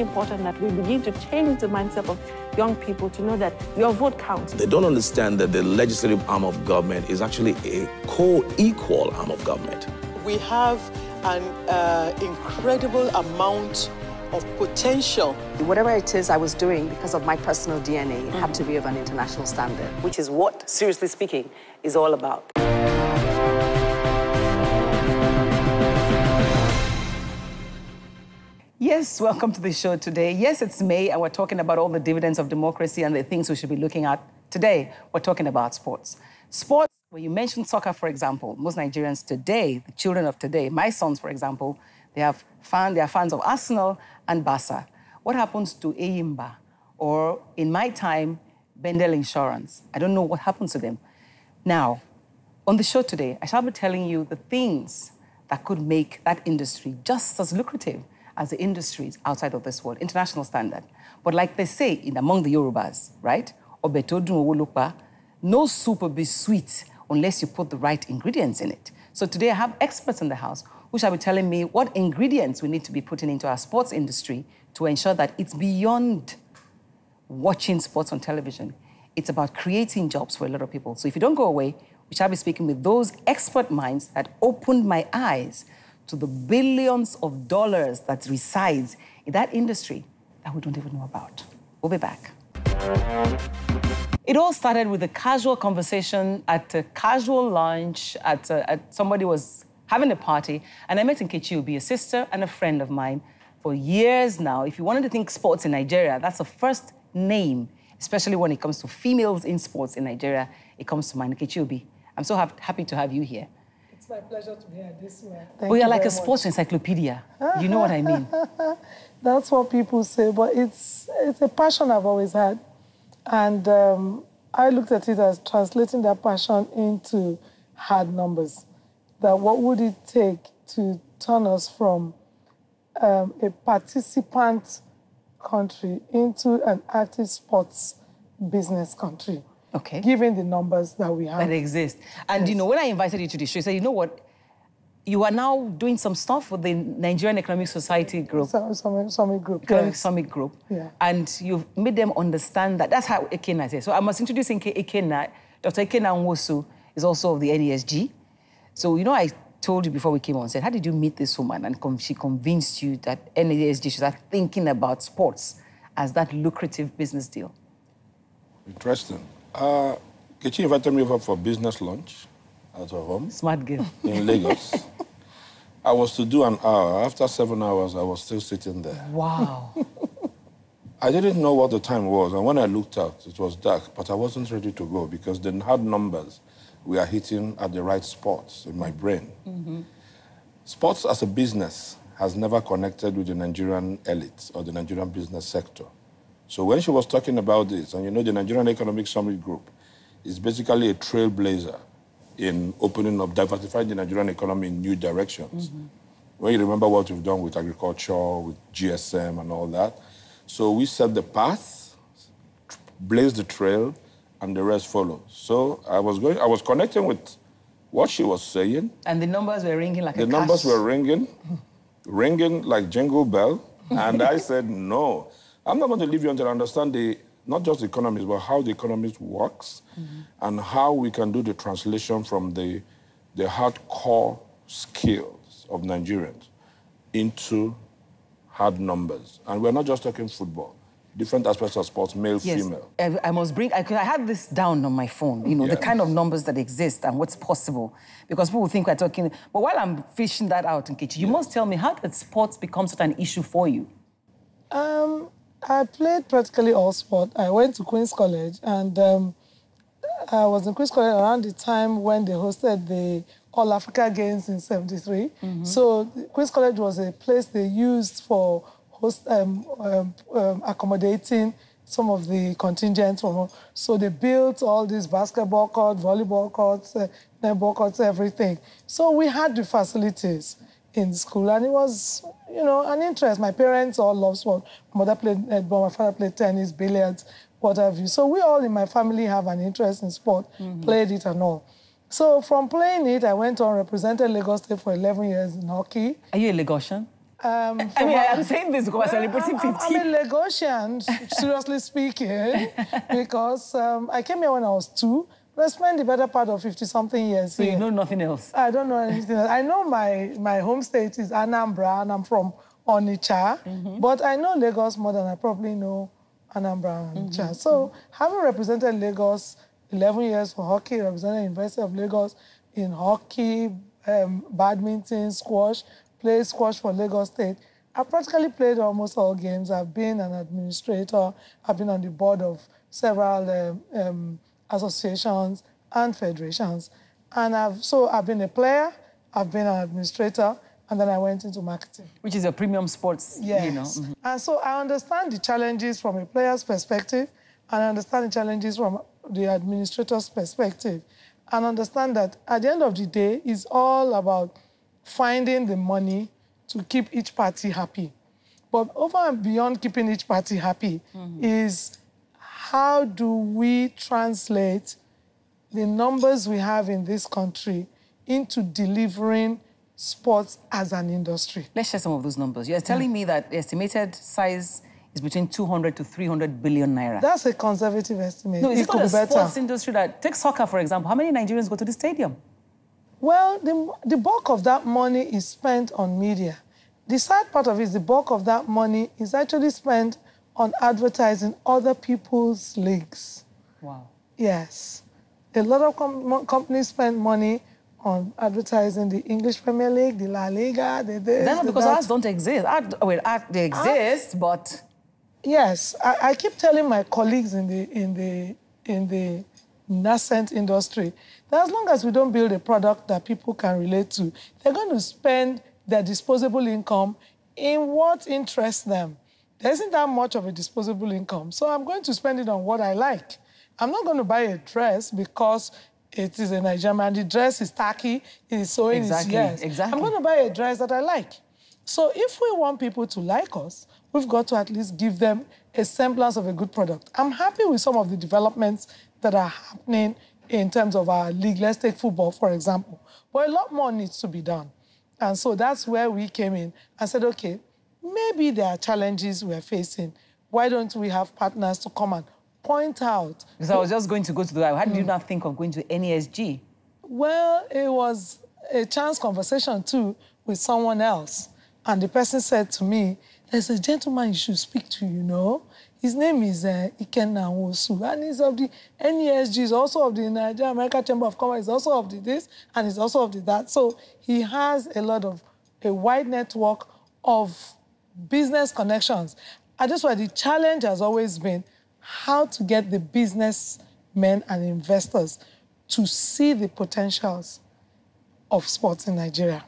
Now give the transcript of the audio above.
important that we begin to change the mindset of young people to know that your vote counts. They don't understand that the legislative arm of government is actually a co-equal arm of government. We have an incredible amount of potential. Whatever it is I was doing, because of my personal DNA, it had to be of an international standard, which is what, seriously speaking, is all about. Yes, welcome to the show today. Yes, it's May, and we're talking about all the dividends of democracy and the things we should be looking at. Today, we're talking about sports. Sports, when you mention soccer, for example, most Nigerians today, the children of today, my sons, for example, they are fans of Arsenal and Barca. What happens to Eyimba or, in my time, Bendel Insurance? I don't know what happens to them. Now, on the show today, I shall be telling you the things that could make that industry just as lucrative as the industries outside of this world, international standard. But like they say among the Yorubas, right? No soup will be sweet unless you put the right ingredients in it. So today I have experts in the house who shall be telling me what ingredients we need to be putting into our sports industry to ensure that it's beyond watching sports on television. It's about creating jobs for a lot of people. So if you don't go away, we shall be speaking with those expert minds that opened my eyes to the billions of dollars that resides in that industry that we don't even know about. We'll be back. It all started with a casual conversation at a casual lunch somebody was having a party, and I met Nkechi Obi, a sister and a friend of mine for years now. If you wanted to think sports in Nigeria, that's the first name, especially when it comes to females in sports in Nigeria, it comes to mind. Nkechi Obi, I'm so happy to have you here. It's my pleasure to be here this way. We are like a sports encyclopedia. You know what I mean? That's what people say, but it's a passion I've always had. And I looked at it as translating that passion into hard numbers. That what would it take to turn us from a participant country into an active sports business country? Okay. Given the numbers that we have. That exist. And, you know, when I invited you to the show, you said, you know what? You are now doing some stuff with the Nigerian Economic Society group. Summit group. Economic Summit group. Yeah. And you've made them understand that. That's how Ekena says. So I must introduce Ekena. Dr. Ekena Nwosu is also of the NESG. So, you know, I told you before we came on, said, how did you meet this woman? And she convinced you that NESG should start thinking about sports as that lucrative business deal. Interesting. Kechi invited me over for business lunch at her home. Smart girl. In Lagos. I was to do an hour. After 7 hours, I was still sitting there. Wow. I didn't know what the time was, and when I looked out, it was dark, but I wasn't ready to go because the hard numbers we are hitting at the right spots in my brain. Mm-hmm. Sports as a business has never connected with the Nigerian elite or the Nigerian business sector. So when she was talking about this, and you know the Nigerian Economic Summit Group is basically a trailblazer in opening up, diversifying the Nigerian economy in new directions. Mm-hmm. When you remember what we've done with agriculture, with GSM and all that. So we set the path, blazed the trail, and the rest follows. So I was connecting with what she was saying. And the numbers were ringing like the numbers were ringing like jingle bell. And I said, no. I'm not going to leave you until I understand not just the economics, but how the economics works and how we can do the translation from the hardcore skills of Nigerians into hard numbers. And we're not just talking football. Different aspects of sports, male, female. I must bring, I had this down on my phone, you know, the kind of numbers that exist and what's possible. Because people think we're talking, but while I'm fishing that out, Nkechi, you must tell me, how did sports become such an issue for you? I played practically all sport. I went to Queen's College, and I was in Queen's College around the time when they hosted the All-Africa Games in '73. Mm-hmm. So Queen's College was a place they used for accommodating some of the contingents. So they built all these basketball courts, volleyball courts, netball courts, everything. So we had the facilities in school, and it was, you know, an interest. My parents all loved sport. My mother played netball, my father played tennis, billiards, what have you. So we all in my family have an interest in sport, played it and all. So from playing it, I went on, represented Lagos State for 11 years in hockey. Are you a Lagosian? I mean, I'm saying this because we're celebrating 50. I'm a Lagosian, seriously speaking, because I came here when I was 2, but I spent the better part of 50-something years So here. you know nothing else? I don't know anything else. I know my home state is Anambra, and I'm from Onitsha, but I know Lagos more than I probably know Anambra and Onitsha. So having represented Lagos 11 years for hockey, represented University of Lagos in hockey, badminton, squash, played squash for Lagos State. I practically played almost all games. I've been an administrator. I've been on the board of several associations and federations. And I've been a player, I've been an administrator, and then I went into marketing. Which is a premium sports, Yes. you know. And so I understand the challenges from a player's perspective, and I understand the challenges from the administrator's perspective, and understand that at the end of the day, it's all about finding the money to keep each party happy. But over and beyond keeping each party happy is how do we translate the numbers we have in this country into delivering sports as an industry. Let's share some of those numbers. You're telling me that the estimated size is between 200 to 300 billion naira. That's a conservative estimate. No, it it's could not a be better. sports industry that... Take soccer, for example. How many Nigerians go to the stadium? Well, the bulk of that money is spent on media. The sad part of it is the bulk of that money is actually spent on advertising other people's leagues. Wow. Yes. A lot of companies spend money on advertising the English Premier League, the La Liga, the this, Is that not because that. ads don't exist? They exist, but... Yes. I keep telling my colleagues in the nascent industry that as long as we don't build a product that people can relate to, they're going to spend their disposable income in what interests them. There isn't that much of a disposable income, so I'm going to spend it on what I like. I'm not going to buy a dress because it is a Nigerian man. The dress is tacky, it is sewing, Exactly, yes. exactly. I'm going to buy a dress that I like. So if we want people to like us, we've got to at least give them a semblance of a good product. I'm happy with some of the developments that are happening in terms of our league. Let's take football, for example. But a lot more needs to be done. And so that's where we came in and said, okay, maybe there are challenges we're facing. Why don't we have partners to come and point out? Because I was just going to go to that. How did you not think of going to NESG? Well, it was a chance conversation, too, with someone else. And the person said to me, there's a gentleman you should speak to, you know. His name is Ikenna Nwosu, and he's of the NESG, he's also of the Nigeria American Chamber of Commerce, he's also of the this, and he's also of the that. So he has a wide network of business connections. And that's why the challenge has always been how to get the businessmen and investors to see the potentials of sports in Nigeria.